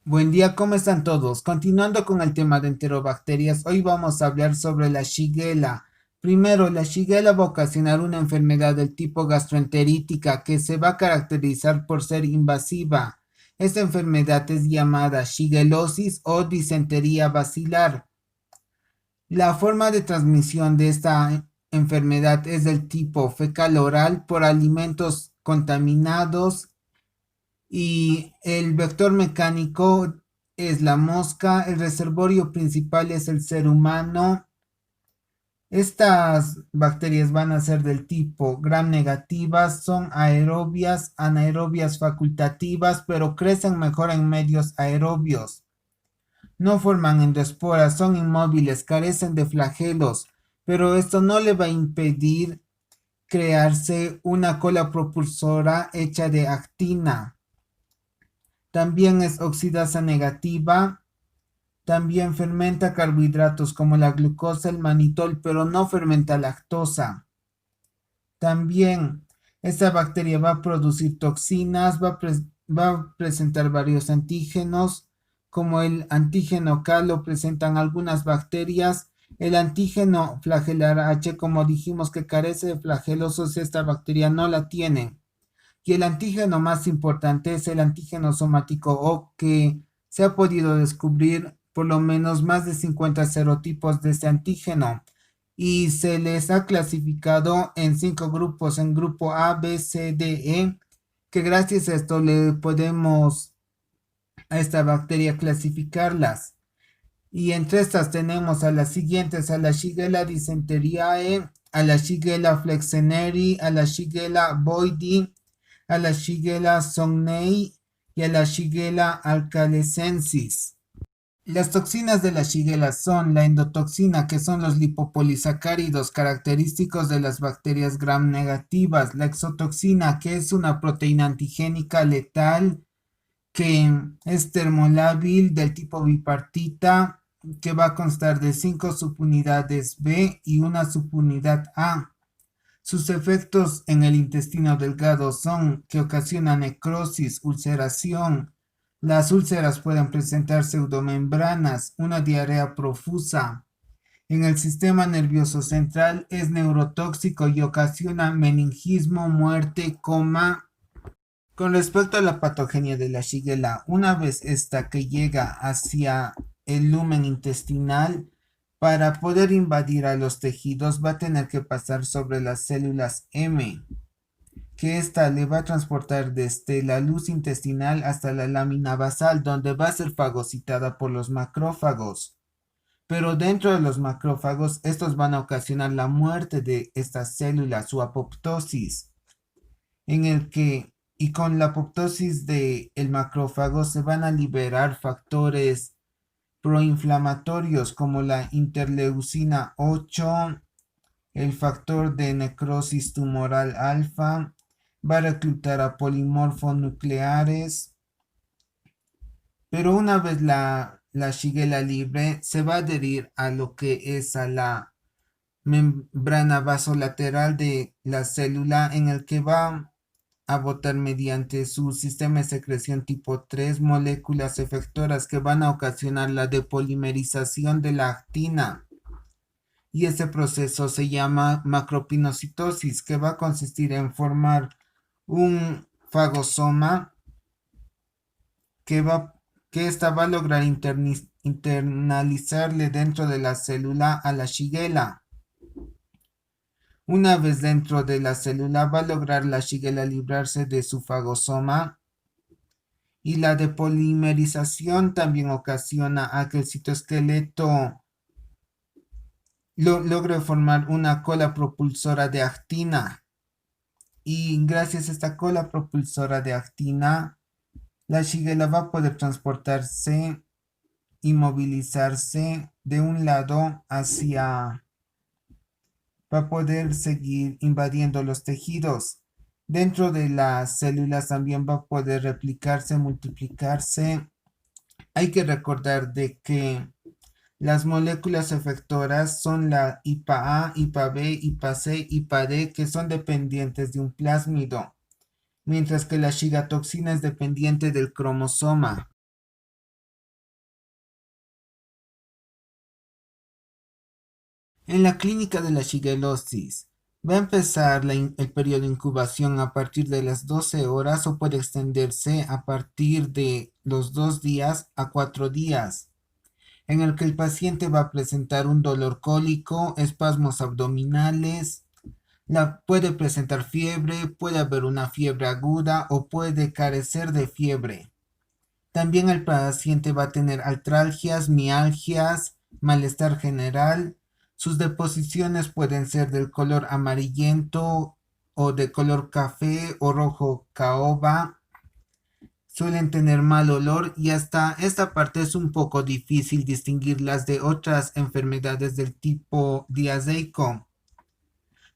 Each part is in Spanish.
Buen día, ¿cómo están todos? Continuando con el tema de enterobacterias, hoy vamos a hablar sobre la Shigella. Primero, la Shigella va a ocasionar una enfermedad del tipo gastroenterítica que se va a caracterizar por ser invasiva. Esta enfermedad es llamada shigellosis o disentería bacilar. La forma de transmisión de esta enfermedad es del tipo fecal-oral por alimentos contaminados y el vector mecánico es la mosca, el reservorio principal es el ser humano. Estas bacterias van a ser del tipo gram negativas, son aerobias, anaerobias facultativas, pero crecen mejor en medios aerobios. No forman endoesporas, son inmóviles, carecen de flagelos, pero esto no le va a impedir crearse una cola propulsora hecha de actina. También es oxidasa negativa. También fermenta carbohidratos como la glucosa, el manitol, pero no fermenta lactosa. También esta bacteria va a producir toxinas, va a presentar varios antígenos, como el antígeno K lo presentan algunas bacterias. El antígeno flagelar H, como dijimos que carece de flagelos, esta bacteria no la tiene. Y el antígeno más importante es el antígeno somático O, que se ha podido descubrir por lo menos más de 50 serotipos de este antígeno y se les ha clasificado en 5 grupos, en grupo A, B, C, D, E, que gracias a esto le podemos a esta bacteria clasificarlas. Y entre estas tenemos a las siguientes: a la Shigella dysenteriae, a la Shigella flexneri, a la Shigella boydii, a la Shigella songnei y a la Shigella alcalesensis. Las toxinas de la Shigella son la endotoxina, que son los lipopolisacáridos característicos de las bacterias gram negativas, la exotoxina, que es una proteína antigénica letal que es termolábil del tipo bipartita, que va a constar de 5 subunidades B y una subunidad A. Sus efectos en el intestino delgado son que ocasiona necrosis, ulceración. Las úlceras pueden presentar pseudomembranas, una diarrea profusa. En el sistema nervioso central es neurotóxico y ocasiona meningismo, muerte, coma. Con respecto a la patogenia de la Shigella, una vez esta que llega hacia el lumen intestinal, para poder invadir a los tejidos va a tener que pasar sobre las células M, que ésta le va a transportar desde la luz intestinal hasta la lámina basal, donde va a ser fagocitada por los macrófagos. Pero dentro de los macrófagos, estos van a ocasionar la muerte de estas células, su apoptosis, en el que, y con la apoptosis del macrófago se van a liberar factores proinflamatorios como la interleucina 8, el factor de necrosis tumoral alfa, va a reclutar a polimorfonucleares, pero una vez la Shigella libre se va a adherir a lo que es a la membrana vasolateral de la célula, en el que va a botar mediante su sistema de secreción tipo 3 moléculas efectoras que van a ocasionar la depolimerización de la actina. Y ese proceso se llama macropinocitosis, que va a consistir en formar un fagosoma que va que ésta va a lograr internalizarle dentro de la célula a la Shigella. Una vez dentro de la célula va a lograr la Shigella librarse de su fagosoma, y la depolimerización también ocasiona a que el citoesqueleto logre formar una cola propulsora de actina. Y gracias a esta cola propulsora de actina, la Shigella va a poder transportarse y movilizarse de un lado hacia, va a poder seguir invadiendo los tejidos. Dentro de las células también va a poder replicarse, multiplicarse. Hay que recordar de que las moléculas efectoras son la IPA A, IPA B, IPA C, IPA D, que son dependientes de un plásmido, mientras que la shigatoxina es dependiente del cromosoma. En la clínica de la shigelosis, va a empezar el periodo de incubación a partir de las 12 horas o puede extenderse a partir de los 2 días a 4 días, en el que el paciente va a presentar un dolor cólico, espasmos abdominales, puede presentar fiebre, puede haber una fiebre aguda o puede carecer de fiebre. También el paciente va a tener artralgias, mialgias, malestar general. Sus deposiciones pueden ser del color amarillento o de color café o rojo caoba. Suelen tener mal olor y hasta esta parte es un poco difícil distinguirlas de otras enfermedades del tipo diazeico.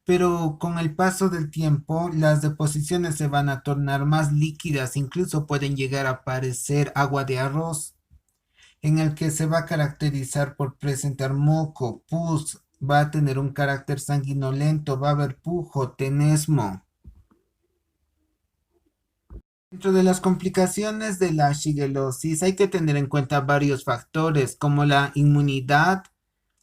Pero con el paso del tiempo las deposiciones se van a tornar más líquidas, incluso pueden llegar a parecer agua de arroz, en el que se va a caracterizar por presentar moco, pus, va a tener un carácter sanguinolento, va a haber pujo, tenesmo. Dentro de las complicaciones de la shigelosis hay que tener en cuenta varios factores como la inmunidad,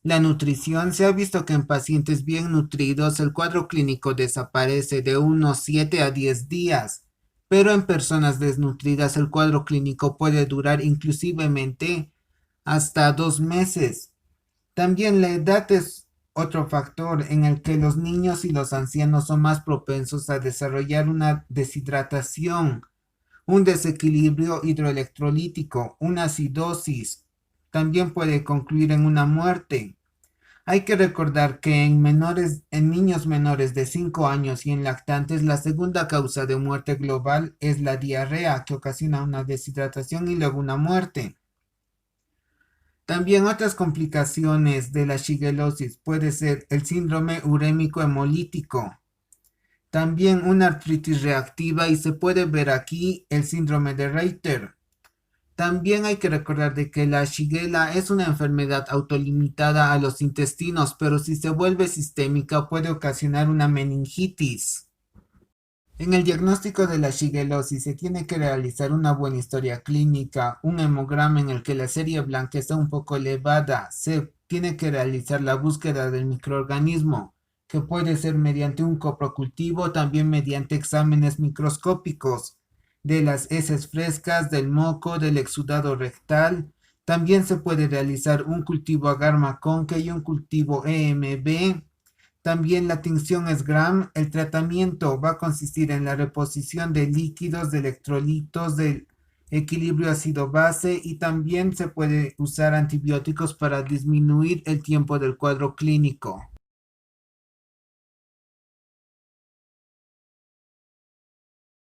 la nutrición. Se ha visto que en pacientes bien nutridos el cuadro clínico desaparece de unos 7 a 10 días, pero en personas desnutridas el cuadro clínico puede durar inclusivemente hasta 2 meses. También la edad es otro factor en el que los niños y los ancianos son más propensos a desarrollar una deshidratación, un desequilibrio hidroelectrolítico, una acidosis. También puede concluir en una muerte. Hay que recordar que en niños menores de 5 años y en lactantes, la segunda causa de muerte global es la diarrea, que ocasiona una deshidratación y luego una muerte. También otras complicaciones de la shigelosis puede ser el síndrome urémico hemolítico, también una artritis reactiva y se puede ver aquí el síndrome de Reiter. También hay que recordar de que la shigella es una enfermedad autolimitada a los intestinos, pero si se vuelve sistémica puede ocasionar una meningitis. En el diagnóstico de la shigelosis se tiene que realizar una buena historia clínica, un hemograma en el que la serie blanca está un poco elevada. Se tiene que realizar la búsqueda del microorganismo, que puede ser mediante un coprocultivo, también mediante exámenes microscópicos de las heces frescas, del moco, del exudado rectal. También se puede realizar un cultivo agar-Maconque y un cultivo EMB. También la tinción es Gram. El tratamiento va a consistir en la reposición de líquidos, de electrolitos, del equilibrio ácido-base y también se puede usar antibióticos para disminuir el tiempo del cuadro clínico.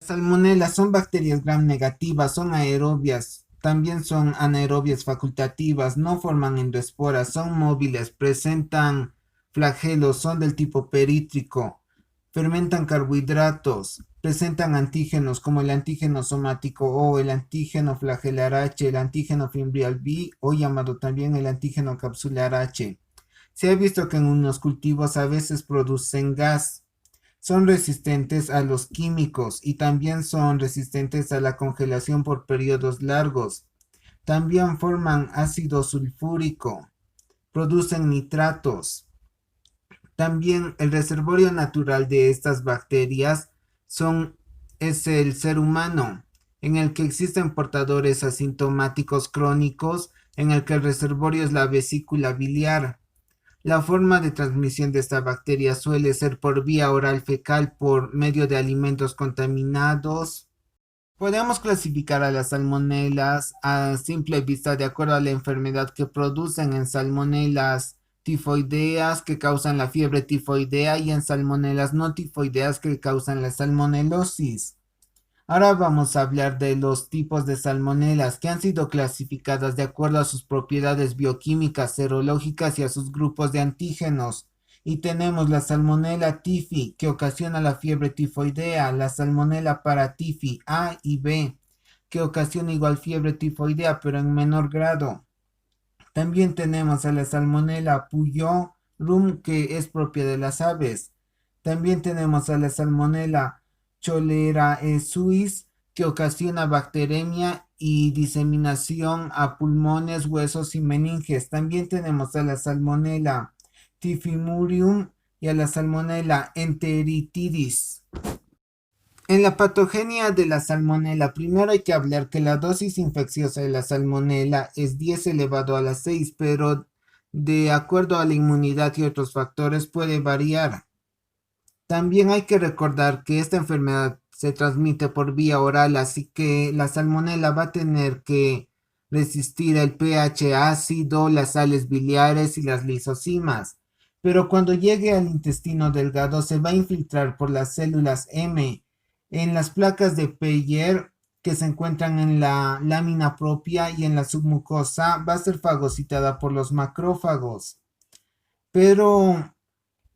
Las salmonelas son bacterias gram negativas, son aerobias, también son anaerobias facultativas, no forman endoesporas, son móviles, presentan flagelos, son del tipo perítrico, fermentan carbohidratos, presentan antígenos como el antígeno somático O, el antígeno flagelar H, el antígeno fimbrial B o llamado también el antígeno capsular H. Se ha visto que en unos cultivos a veces producen gas. Son resistentes a los químicos y también son resistentes a la congelación por periodos largos. También forman ácido sulfúrico, producen nitratos. También el reservorio natural de estas bacterias es el ser humano, en el que existen portadores asintomáticos crónicos, en el que el reservorio es la vesícula biliar. La forma de transmisión de esta bacteria suele ser por vía oral fecal por medio de alimentos contaminados. Podemos clasificar a las salmonelas a simple vista de acuerdo a la enfermedad que producen en salmonelas tifoideas que causan la fiebre tifoidea y en salmonelas no tifoideas que causan la salmonelosis. Ahora vamos a hablar de los tipos de salmonelas que han sido clasificadas de acuerdo a sus propiedades bioquímicas, serológicas y a sus grupos de antígenos. Y tenemos la salmonela tifi, que ocasiona la fiebre tifoidea, la salmonela paratifi A y B, que ocasiona igual fiebre tifoidea pero en menor grado. También tenemos a la salmonela puyorum, que es propia de las aves. También tenemos a la salmonela Choleraesuis, que ocasiona bacteremia y diseminación a pulmones, huesos y meninges. También tenemos a la salmonela Typhimurium y a la Salmonella enteritidis. En la patogenia de la salmonela, primero hay que hablar que la dosis infecciosa de la salmonela es 10 elevado a la 6, pero de acuerdo a la inmunidad y otros factores puede variar. También hay que recordar que esta enfermedad se transmite por vía oral, así que la salmonela va a tener que resistir el pH ácido, las sales biliares y las lisosimas. Pero cuando llegue al intestino delgado se va a infiltrar por las células M en las placas de Peyer que se encuentran en la lámina propia y en la submucosa, va a ser fagocitada por los macrófagos. Pero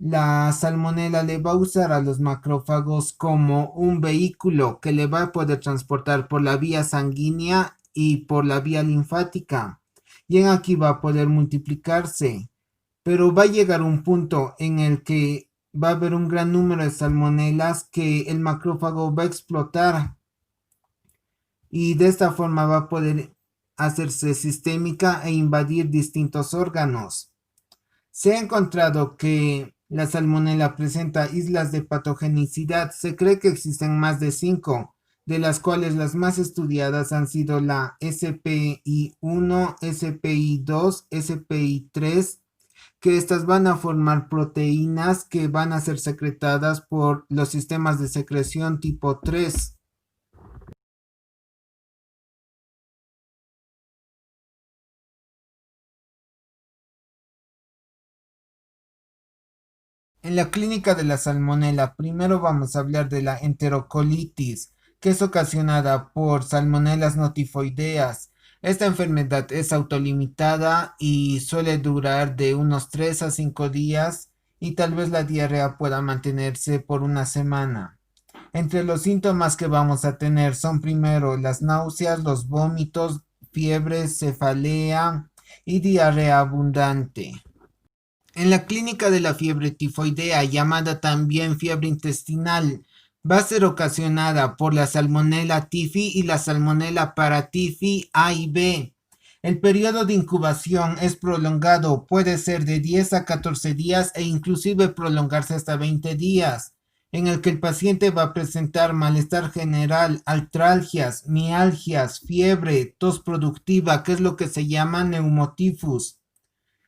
la salmonela le va a usar a los macrófagos como un vehículo que le va a poder transportar por la vía sanguínea y por la vía linfática. Y en aquí va a poder multiplicarse. Pero va a llegar un punto en el que va a haber un gran número de salmonelas que el macrófago va a explotar. Y de esta forma va a poder hacerse sistémica e invadir distintos órganos. Se ha encontrado que la salmonela presenta islas de patogenicidad. Se cree que existen más de 5, de las cuales las más estudiadas han sido la SPI1, SPI2, SPI3, que estas van a formar proteínas que van a ser secretadas por los sistemas de secreción tipo 3. En la clínica de la salmonela, primero vamos a hablar de la enterocolitis, que es ocasionada por salmonelas notifoideas. Esta enfermedad es autolimitada y suele durar de unos 3 a 5 días y tal vez la diarrea pueda mantenerse por una semana. Entre los síntomas que vamos a tener son primero las náuseas, los vómitos, fiebre, cefalea y diarrea abundante. En la clínica de la fiebre tifoidea, llamada también fiebre intestinal, va a ser ocasionada por la Salmonella typhi y la Salmonella paratyphi A y B. El periodo de incubación es prolongado, puede ser de 10 a 14 días e inclusive prolongarse hasta 20 días, en el que el paciente va a presentar malestar general, artralgias, mialgias, fiebre, tos productiva, que es lo que se llama neumotifus,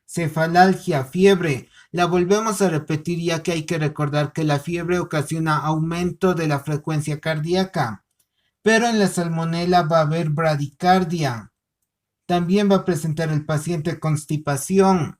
cefalalgia, fiebre. La volvemos a repetir ya que hay que recordar que la fiebre ocasiona aumento de la frecuencia cardíaca. Pero en la salmonela va a haber bradicardia. También va a presentar el paciente constipación.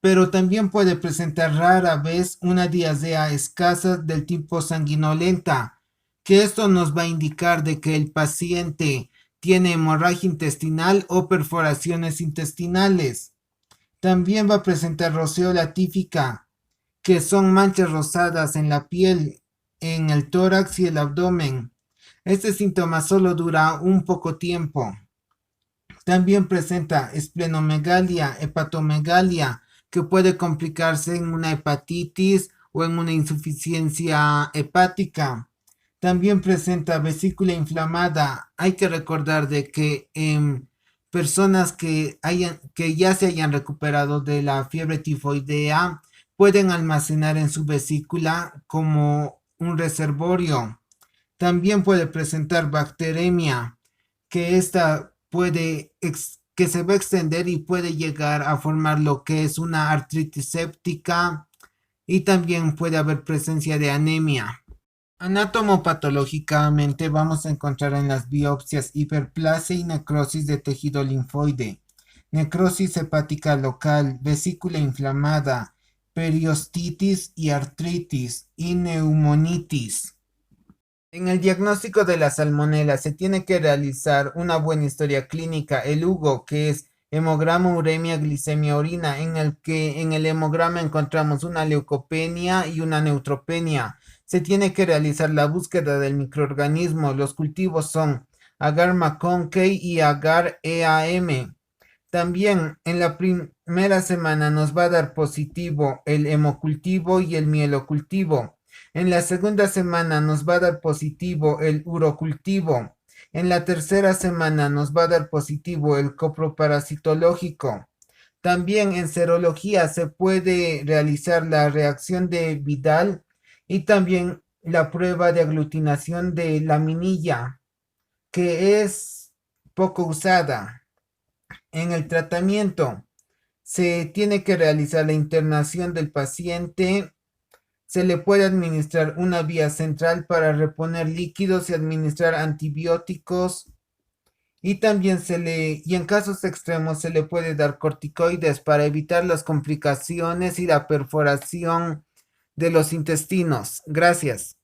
Pero también puede presentar rara vez una diarrea escasa del tipo sanguinolenta, que esto nos va a indicar de que el paciente tiene hemorragia intestinal o perforaciones intestinales. También va a presentar roceola típica, que son manchas rosadas en la piel, en el tórax y el abdomen. Este síntoma solo dura un poco tiempo. También presenta esplenomegalia, hepatomegalia, que puede complicarse en una hepatitis o en una insuficiencia hepática. También presenta vesícula inflamada. Hay que recordar de que personas que ya se hayan recuperado de la fiebre tifoidea pueden almacenar en su vesícula como un reservorio. También puede presentar bacteremia, que esta que se va a extender y puede llegar a formar lo que es una artritis séptica, y también puede haber presencia de anemia. Anatomopatológicamente vamos a encontrar en las biopsias hiperplasia y necrosis de tejido linfoide, necrosis hepática local, vesícula inflamada, periostitis y artritis y neumonitis. En el diagnóstico de la salmonela se tiene que realizar una buena historia clínica, el HUGO, que es hemograma, uremia, glicemia, orina, en el que en el hemograma encontramos una leucopenia y una neutropenia. Se tiene que realizar la búsqueda del microorganismo. Los cultivos son agar McConkey y agar EAM. También en la primera semana nos va a dar positivo el hemocultivo y el mielocultivo. En la segunda semana nos va a dar positivo el urocultivo. En la tercera semana nos va a dar positivo el coproparasitológico. También en serología se puede realizar la reacción de Vidal y también la prueba de aglutinación de laminilla, que es poco usada. En el tratamiento se tiene que realizar la internación del paciente. Se le puede administrar una vía central para reponer líquidos y administrar antibióticos. Y también y en casos extremos se le puede dar corticoides para evitar las complicaciones y la perforación de los intestinos. Gracias.